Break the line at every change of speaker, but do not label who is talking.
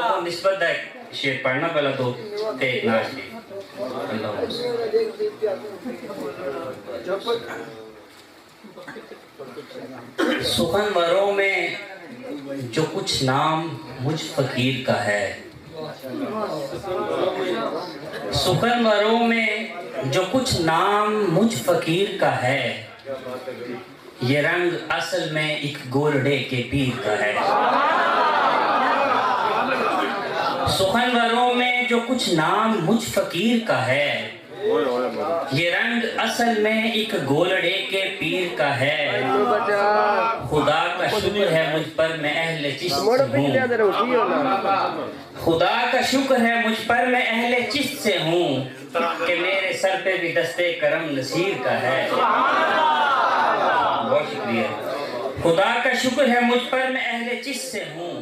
کو نسبت ہے شعر پڑھنا پہلا تو ایک ناش کی سخنوروں میں جو کچھ نام مجھ فقیر کا ہے، سخنوروں میں جو کچھ نام مجھ فقیر کا ہے، یہ رنگ اصل میں ایک گولڑے کے پیر کا ہے۔ سخنوروں میں جو کچھ نام مجھ فقیر کا ہے، یہ رنگ اصل میں ایک گولڑے کے پیر کا ہے۔ خدا کا شکر ہے مجھ پر میں اہل چشت ہوں، خدا کا شکر ہے مجھ پر میں اہل چشت سے ہوں، کہ میرے سر پہ بھی دستے کرم نصیر کا ہے۔ بہت شکریہ۔ خدا کا شکر ہے مجھ پر میں اہل چشت سے ہوں،